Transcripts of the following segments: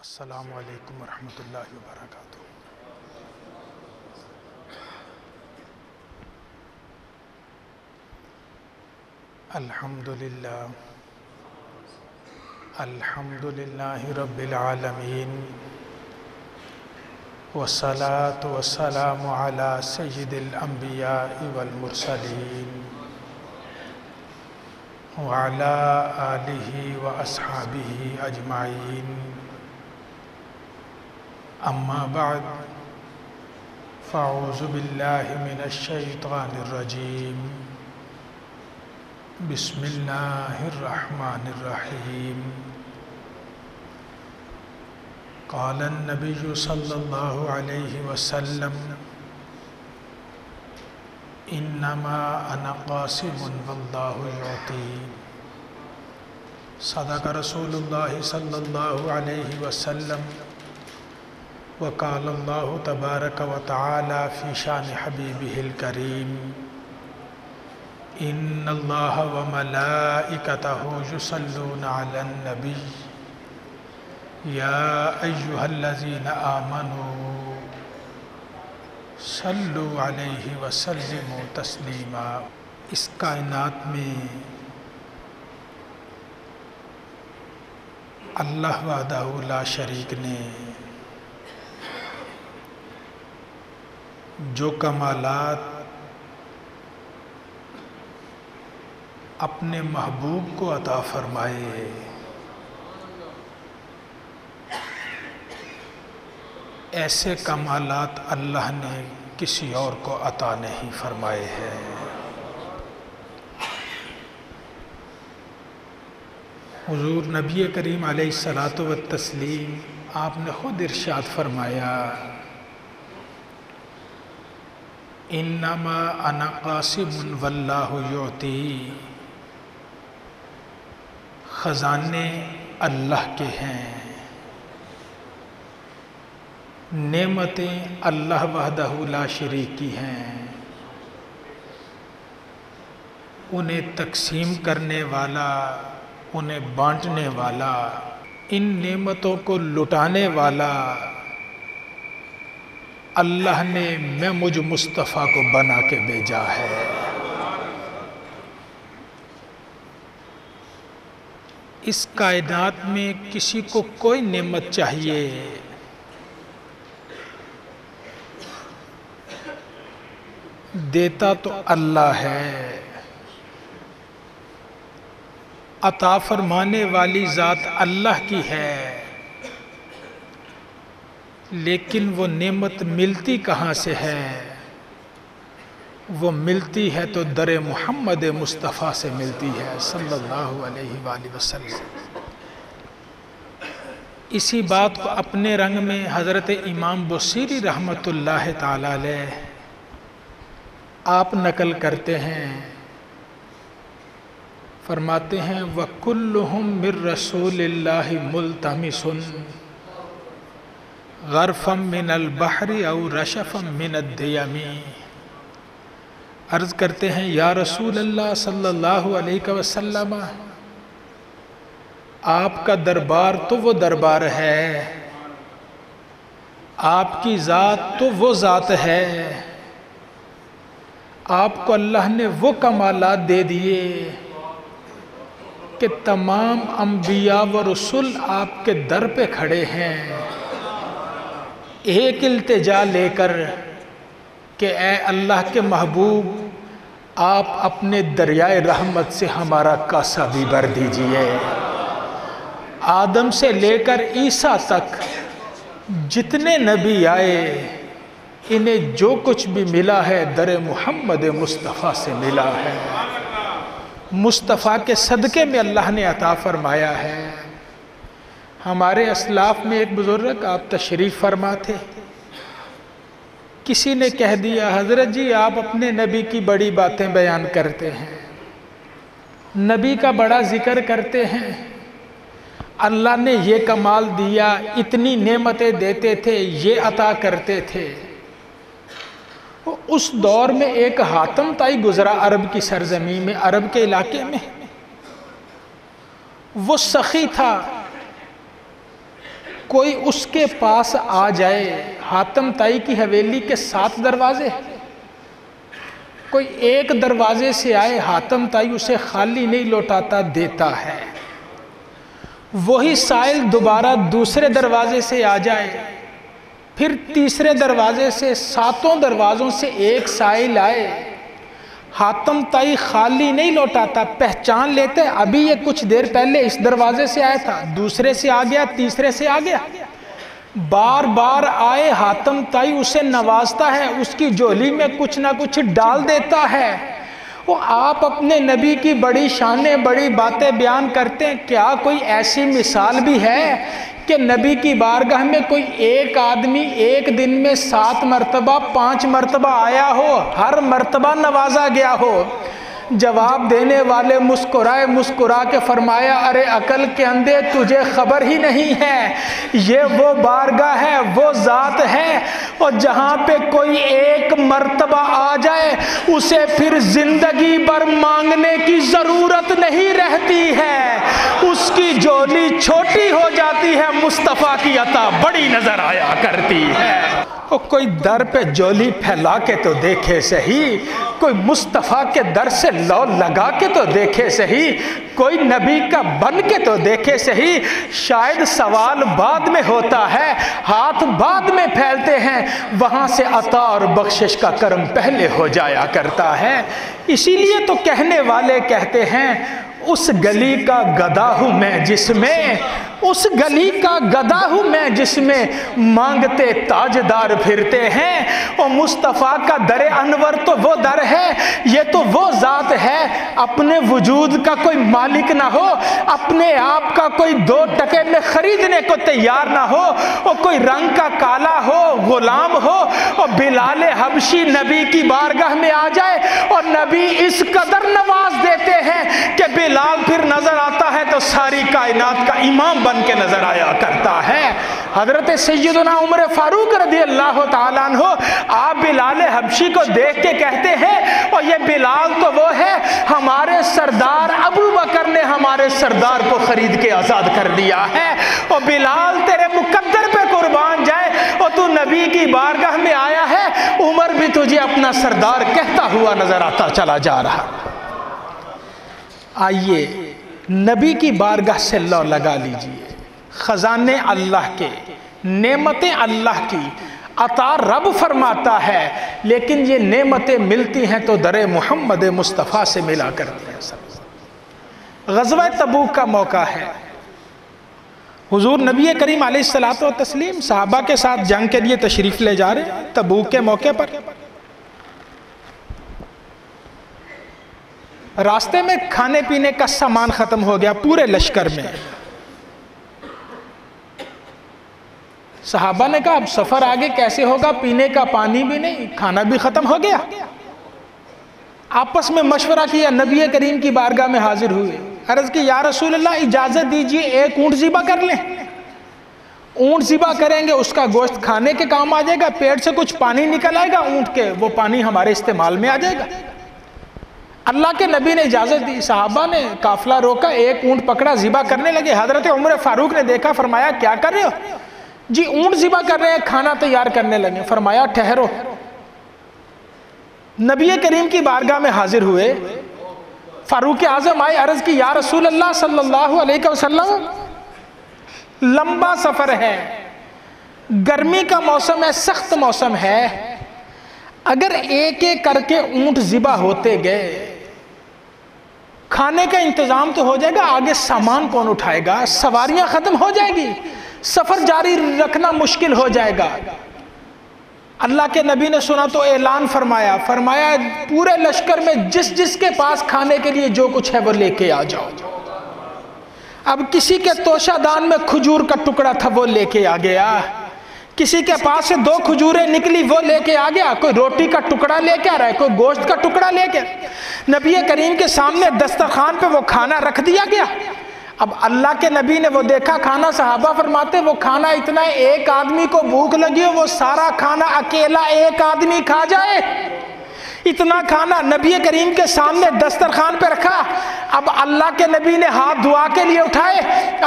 السلام علیکم ورحمۃ اللہ وبرکاتہ۔ الحمد للہ رب العالمین، والصلاة والسلام علی سید الانبیاء والمرسلین وعلی آلہ واصحابہ اجمعین، اما بعد فاعوذ باللہ من الشیطان الرجیم، بسم اللہ الرحمن الرحیم۔ قال النبی صلی اللہ علیہ وسلم انما انا قاسم واللہ یعطی۔ صدق رسول اللہ صلی اللہ علیہ وسلم، وقال اللہ تبارک و تعالی فی شان حبیبہ الکریم، ان اللہ وملائکتہ یصلون علی النبی یا ایہا الذین آمنوا صلوا علیہ وسلموا تسلیما۔ اس کائنات میں اللہ وحدہ لا شریک نے جو کمالات اپنے محبوب کو عطا فرمائے، ایسے کمالات اللہ نے کسی اور کو عطا نہیں فرمائے ہیں۔ حضور نبی کریم علیہ الصلاۃ والتسلیم، آپ نے خود ارشاد فرمایا، انما انا قاسم واللہ یعطی۔ خزانے اللہ کے ہیں، نعمتیں اللہ وحدہ لا شریک کی ہیں، انہیں تقسیم کرنے والا، انہیں بانٹنے والا، ان نعمتوں کو لٹانے والا اللہ نے میں مجھ مصطفیٰ کو بنا کے بھیجا ہے۔ اس کائنات میں کسی کو کوئی نعمت چاہیے، دیتا تو اللہ ہے، عطا فرمانے والی ذات اللہ کی ہے، لیکن وہ نعمت ملتی کہاں سے ہے؟ وہ ملتی ہے تو در محمد مصطفیٰ سے ملتی ہے صلی اللہ علیہ وآلہ وسلم۔ اسی بات کو اپنے رنگ میں حضرت امام بصیری رحمۃ اللہ تعالی علیہ آپ نقل کرتے ہیں، فرماتے ہیں وَكُلُّهُم مِّن رَّسُولِ اللَّهِ مُلْتَمِسٌ غَرْفًا مِّنَ الْبَحْرِ أَوْ رَشَفًا مِّنَ الدِّيَمِ۔ عرض کرتے ہیں یا رسول اللہ صلی اللہ علیہ وسلم، آپ کا دربار تو وہ دربار ہے، آپ کی ذات تو وہ ذات ہے، آپ کو اللہ نے وہ کمالات دے دیے کہ تمام انبیاء و رسول آپ کے در پہ کھڑے ہیں، ایک التجا لے کر کہ اے اللہ کے محبوب، آپ اپنے دریائے رحمت سے ہمارا کاسہ بھی بھر دیجئے۔ آدم سے لے کر عیسیٰ تک جتنے نبی آئے، انہیں جو کچھ بھی ملا ہے در محمد مصطفیٰ سے ملا ہے، مصطفیٰ کے صدقے میں اللہ نے عطا فرمایا ہے۔ ہمارے اسلاف میں ایک بزرگ، آپ تشریف فرما تھے، کسی نے کہہ دیا حضرت جی آپ اپنے نبی کی بڑی باتیں بیان کرتے ہیں، نبی کا بڑا ذکر کرتے ہیں، اللہ نے یہ کمال دیا، اتنی نعمتیں دیتے تھے، یہ عطا کرتے تھے۔ اس دور میں ایک حاتم تائی گزرا عرب کی سرزمین میں، عرب کے علاقے میں، وہ سخی تھا، کوئی اس کے پاس آ جائے، حاتم طائی کی حویلی کے 7 دروازے، کوئی ایک دروازے سے آئے، حاتم طائی اسے خالی نہیں لوٹاتا، دیتا ہے۔ وہی سائل دوبارہ دوسرے دروازے سے آ جائے، پھر تیسرے دروازے سے، 7 دروازوں سے ایک سائل آئے، حاتم طائی خالی نہیں لوٹاتا، پہچان لیتے ابھی یہ کچھ دیر پہلے اس دروازے سے آیا تھا، دوسرے سے آ گیا، تیسرے سے آ گیا، بار بار آئے حاتم طائی اسے نوازتا ہے، اس کی جھولی میں کچھ نہ کچھ ڈال دیتا ہے۔ وہ آپ اپنے نبی کی بڑی شانیں، بڑی باتیں بیان کرتے ہیں، کیا کوئی ایسی مثال بھی ہے کہ نبی کی بارگاہ میں کوئی ایک آدمی ایک دن میں 7 مرتبہ 5 مرتبہ آیا ہو، ہر مرتبہ نوازا گیا ہو؟ جواب دینے والے مسکرائے، مسکرا کے فرمایا، ارے عقل کے اندھے، تجھے خبر ہی نہیں ہے، یہ وہ بارگاہ ہے، وہ ذات ہے، اور جہاں پہ کوئی ایک مرتبہ آ جائے اسے پھر زندگی بھر مانگنے کی ضرورت نہیں رہتی ہے، اس کی جھولی چھوٹی ہو جاتی ہے، مصطفیٰ کی عطا بڑی نظر آیا کرتی ہے۔ کوئی در پہ جھولی پھیلا کے تو دیکھے صحیح، کوئی مصطفیٰ کے در سے لو لگا کے تو دیکھے صحیح، کوئی نبی کا بن کے تو دیکھے صحیح۔ شاید سوال بعد میں ہوتا ہے، ہاتھ بعد میں پھیلتے ہیں، وہاں سے عطا اور بخشش کا کرم پہلے ہو جایا کرتا ہے۔ اسی لیے تو کہنے والے کہتے ہیں، اس گلی کا گدھا ہوں میں جس میں، اس گلی کا گدھا ہوں میں جس میں مانگتے تاجدار پھرتے ہیں، اور مصطفیٰ کا در انور تو وہ در ہے، یہ تو وہ ذات ہے، اپنے وجود کا کوئی مالک نہ ہو، اپنے آپ کا کوئی 2 ٹکے میں خریدنے کو تیار نہ ہو، اور کوئی رنگ کا کالا ہو، غلام ہو، اور بلال حبشی نبی کی بارگاہ میں آ جائے اور نبی اس قدر نواز دیتے ہیں کہ بلال پھر نظر آتا ہے تو ساری کائنات کا امام بن کے نظر آیا کرتا ہے۔ حضرت سیدنا عمر فاروق رضی اللہ تعالیٰ عنہ آپ بلال حبشی کو دیکھ کے کہتے ہیں، اور یہ بلال تو وہ ہے، ہمارے سردار ابو بکر نے ہمارے سردار کو خرید کے آزاد کر دیا ہے، اور بلال تیرے مقدر پہ قربان جائے، اور تو نبی کی بارگاہ میں آیا ہے، عمر بھی تجھے اپنا سردار کہتا ہوا نظر آتا چلا جا رہا۔ آئیے نبی کی بارگاہ سے لو لگا لیجئے، خزانے اللہ کے، نعمتیں اللہ کی، عطا رب فرماتا ہے، لیکن یہ نعمتیں ملتی ہیں تو در محمد مصطفیٰ سے ملا کرتی ہیں۔ غزوہ تبوک کا موقع ہے، حضور نبی کریم علیہ الصلوۃ والتسلیم صحابہ کے ساتھ جنگ کے لیے تشریف لے جا رہے ہیں۔ تبوک کے موقع پر راستے میں کھانے پینے کا سامان ختم ہو گیا پورے لشکر میں۔ صحابہ نے کہا اب سفر آگے کیسے ہوگا، پینے کا پانی بھی نہیں، کھانا بھی ختم ہو گیا۔ آپس میں مشورہ کیا، نبی کریم کی بارگاہ میں حاضر ہوئے، عرض کی یا رسول اللہ اجازت دیجئے ایک اونٹ ذبح کر لیں۔ اونٹ ذبح کریں گے، اس کا گوشت کھانے کے کام آ جائے گا، پیٹ سے کچھ پانی نکل آئے گا اونٹ کے، وہ پانی ہمارے استعمال میں آ جائے گا۔ اللہ کے نبی نے اجازت دی، صحابہ نے قافلہ روکا، ایک اونٹ پکڑا، ذبح کرنے لگے۔ حضرت عمر فاروق نے دیکھا، فرمایا کیا کر رہے ہو؟ جی اونٹ ذبح کر رہے ہیں، کھانا تیار کرنے لگے۔ فرمایا ٹھہرو۔ نبی کریم کی بارگاہ میں حاضر ہوئے، فاروق اعظم آئے، عرض کی یا رسول اللہ صلی اللہ علیہ وسلم لمبا سفر ہے، گرمی کا موسم ہے، سخت موسم ہے، اگر ایک ایک کر کے اونٹ ذبح ہوتے گئے کھانے کا انتظام تو ہو جائے گا، آگے سامان کون اٹھائے گا، سواریاں ختم ہو جائے گی، سفر جاری رکھنا مشکل ہو جائے گا۔ اللہ کے نبی نے سنا تو اعلان فرمایا پورے لشکر میں جس جس کے پاس کھانے کے لیے جو کچھ ہے وہ لے کے آ جاؤ۔ اب کسی کے توشہ دان میں کھجور کا ٹکڑا تھا وہ لے کے آ گیا، کسی کے پاس سے 2 کھجوریں نکلی وہ لے کے آ گیا، کوئی روٹی کا ٹکڑا لے کے آ رہا ہے، کوئی گوشت کا ٹکڑا لے کے۔ نبی کریم کے سامنے دسترخوان پہ وہ کھانا رکھ دیا گیا۔ اب اللہ کے نبی نے وہ دیکھا کھانا، صحابہ فرماتے وہ کھانا اتنا ہے ایک آدمی کو بھوک لگی ہو وہ سارا کھانا اکیلا ایک آدمی کھا جائے، اتنا کھانا نبی کریم کے سامنے دسترخوان پہ رکھا. اب اللہ کے نبی نے ہاتھ دعا کے لیے اٹھائے,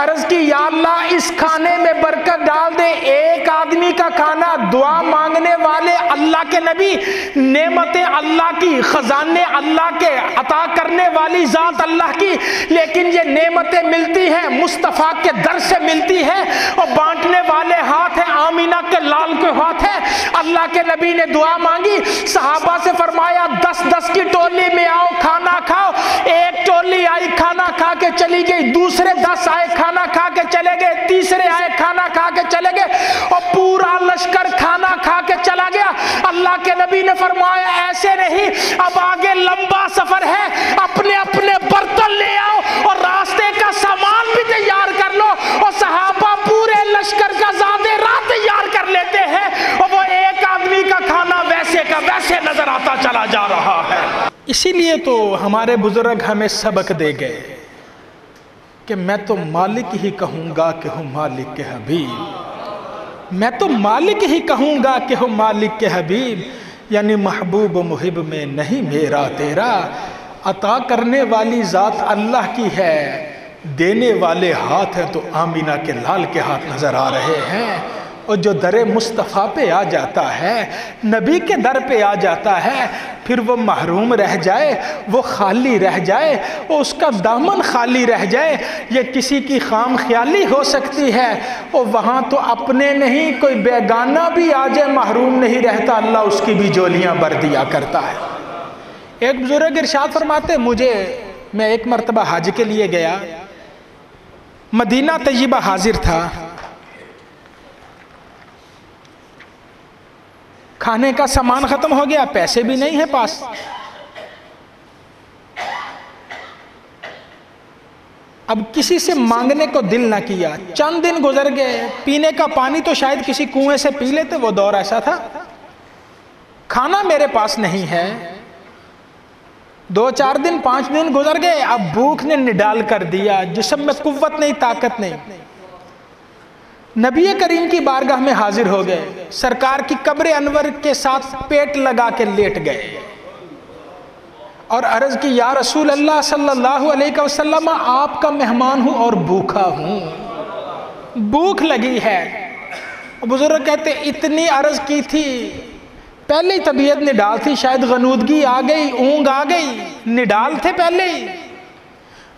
عرض کی یا اللہ اس کھانے میں برکت ڈال دے. ایک آدمی کا کھانا, دعا مانگنے والے اللہ کے نبی, نعمتیں اللہ کی, خزانے اللہ کے, عطا کرنے والی ذات اللہ کی, لیکن یہ نعمتیں ملتی ہیں مصطفیٰ کے در سے ملتی ہیں, اور بانٹنے والے ہاتھ ہیں آمینہ کے لال کے ہاتھ ہیں. اللہ کے نبی نے دعا مانگی, صحابہ سے فرمایا 10-10 کی ٹولی میں آؤ کھانا کھاؤ. ایک ٹولی آئی کھانا کھا کے چلی گئی, دوسرے 10 آئے کھانا کھا کے چلے گئے, تیسرے آئے کھانا کھا کے چلے گئے, اور پورا لشکر کھانا کھا کے چلا گیا. اللہ کے نبی نے فرمایا ایسے نہیں, اب آگے لمبا سفر ہے, اپنے اپنے برتن لے آؤ اور راستے کا سامان بھی تیار کر لو. اور صحابہ پورے لشکر کا زادے راہ تیار کر لیتے ہیں, اور وہ ایک آدمی کا کھانا ویسے کا ویسے نظر آتا چلا جا رہا ہے. اسی لیے تو ہمارے بزرگ ہمیں سبق دے گئے کہ میں تو مالک ہی کہوں گا کہ ہوں مالک کے حبیب, میں تو مالک ہی کہوں گا کہ ہوں مالک کے حبیب. یعنی محبوب و محب میں نہیں میرا تیرا, عطا کرنے والی ذات اللہ کی ہے, دینے والے ہاتھ ہیں تو آمینہ کے لال کے ہاتھ نظر آ رہے ہیں. اور جو در مصطفیٰ پہ آ جاتا ہے, نبی کے در پہ آ جاتا ہے, پھر وہ محروم رہ جائے, وہ خالی رہ جائے, اور اس کا دامن خالی رہ جائے, یہ کسی کی خام خیالی ہو سکتی ہے. اور وہاں تو اپنے نہیں کوئی بیگانہ بھی آ جائے محروم نہیں رہتا, اللہ اس کی بھی جولیاں بھر دیا کرتا ہے. ایک بزرگ ارشاد فرماتے, میں ایک مرتبہ حج کے لیے گیا, مدینہ طیبہ حاضر تھا, کھانے کا سامان ختم ہو گیا, پیسے بھی نہیں ہیں پاس. اب کسی سے مانگنے کو دل نہ کیا. چند دن گزر گئے, پینے کا پانی تو شاید کسی کنویں سے پی لیتے, وہ دور ایسا تھا. کھانا میرے پاس نہیں ہے. 2-4 دن 5 دن گزر گئے, اب بھوک نے نڈال کر دیا, جسم میں قوت نہیں, طاقت نہیں. نبی کریم کی بارگاہ میں حاضر ہو گئے, سرکار کی قبر انور کے ساتھ پیٹ لگا کے لیٹ گئے, اور عرض کی یا رسول اللہ صلی اللہ علیہ وسلم آپ کا مہمان ہوں اور بھوکا ہوں, بھوک لگی ہے. بزرگ کہتے اتنی عرض کی تھی, پہلے ہی طبیعت نڈال تھی, شاید غنودگی آ گئی, اونگ آ گئی, نڈال تھے پہلے ہی,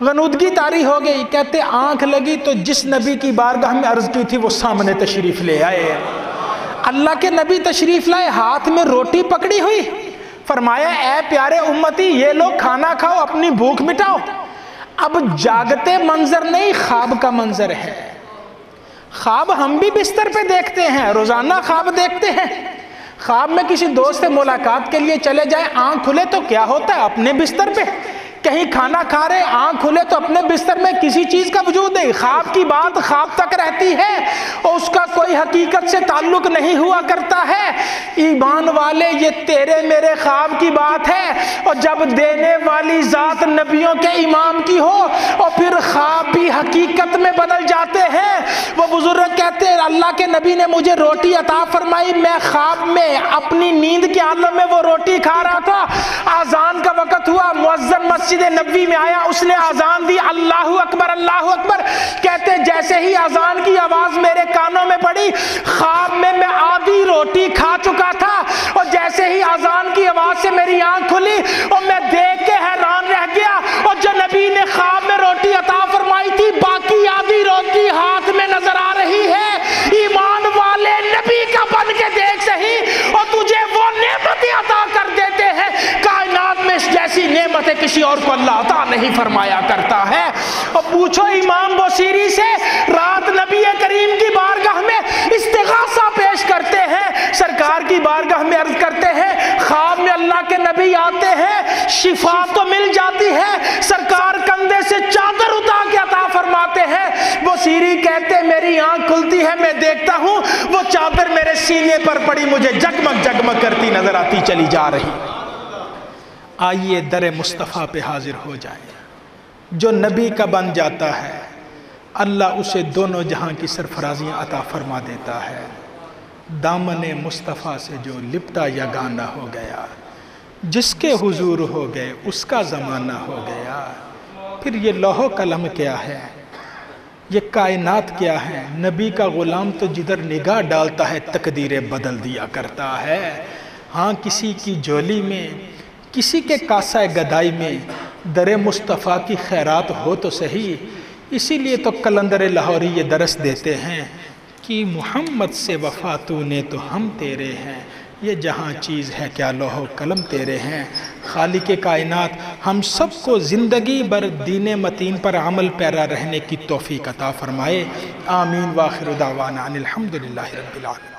غنودگی طاری ہو گئی. کہتے آنکھ لگی تو جس نبی کی بارگاہ میں عرض کی تھی وہ سامنے تشریف لے آئے. اللہ کے نبی تشریف لائے, ہاتھ میں روٹی پکڑی ہوئی, فرمایا اے پیارے امتی یہ لو کھانا کھاؤ, اپنی بھوک مٹاؤ. اب جاگتے منظر نہیں, خواب کا منظر ہے. خواب ہم بھی بستر پہ دیکھتے ہیں, روزانہ خواب دیکھتے ہیں. خواب میں کسی دوست سے ملاقات کے لیے چلے جائیں, آنکھ کھلے تو کیا ہوتا ہے, اپنے بستر پہ. کہیں کھانا کھا رہے, آنکھ کھلے تو اپنے بستر میں, کسی چیز کا وجود نہیں. خواب کی بات خواب تک رہتی ہے, اور اس کا کوئی حقیقت سے تعلق نہیں ہوا کرتا ہے. ایمان والے یہ تیرے میرے خواب کی بات ہے, اور جب دینے والی ذات نبیوں کے امام کی ہو, اور پھر خواب بھی حقیقت میں بدل جاتے ہیں. وہ بزرگ کہتے ہیں اللہ کے نبی نے مجھے روٹی عطا فرمائی, میں خواب میں اپنی نیند کے عالم میں وہ روٹی کھا رہا تھا. آذان کا وقت ہوا, مؤذن مسجد نبوی میں آیا, اس نے آذان دی, اللہ اکبر اللہ اکبر. کہتے جیسے ہی آذان کی آواز میرے کانوں میں پڑی, خواب میں آدھی روٹی کھا چکا تھا, اور جیسے ہی آذان کی آواز سے میری آنکھ کھلی, اور میں دیکھ کے حیران رہ گیا. اور جو نبی نے خواب میں روٹی عطا فرمائی تھی, باقی آدھی روٹی ہاتھ میں نظر آ رہی ہے. ایمان والے نبی کا بن کے دیکھ صحیح, اور تجھے وہ نعمتیں عطا کر دیتے ہیں. کائنات میں جیسی نعمتیں کسی اور کو اللہ عطا نہیں فرمایا کرتا ہے. اور پوچھو امام بصیری سے, رات نبی کریم کی بارگاہ میں استغاثہ پیش کرتے ہیں, سرکار کی بارگاہ میں عرض کرتے ہیں, خواب میں اللہ کے نبی آتے ہیں, شفا تو مل جاتی ہے, سرکار کندھے سے چادر اٹھا کے عطا فرماتے ہیں. بصیری کہتے میری آنکھ کھلتی ہے, میں دیکھتا ہوں وہ چادر میرے سینے پر پڑی, مجھے جگمگ جگمگ کرتی نظر آتی چلی جا رہی. آئیے در مصطفیٰ پہ حاضر ہو جائیں. جو نبی کا بن جاتا ہے اللہ اسے دونوں جہاں کی سرفرازیاں عطا فرما دیتا ہے. دامن مصطفیٰ سے جو لپٹا یا گانا ہو گیا, جس کے حضور ہو گئے اس کا زمانہ ہو گیا۔ پھر یہ لوح و قلم کیا ہے، یہ کائنات کیا ہے؟ نبی کا غلام تو جدھر نگاہ ڈالتا ہے تقدیریں بدل دیا کرتا ہے۔ ہاں کسی کی جولی میں، کسی کے کاسہ گدائی میں در مصطفیٰ کی خیرات ہو تو صحیح۔ اسی لیے تو قلندر لاہوری یہ درس دیتے ہیں کہ محمد سے وفا تو نے تو ہم تیرے ہیں، یہ جہاں چیز ہے کیا لوح و قلم تیرے ہیں۔ خالق کائنات ہم سب کو زندگی بھر دین متین پر عمل پیرا رہنے کی توفیق عطا فرمائے۔ آمین۔ وآخر دعوانا ان الحمدللہ رب العالمین۔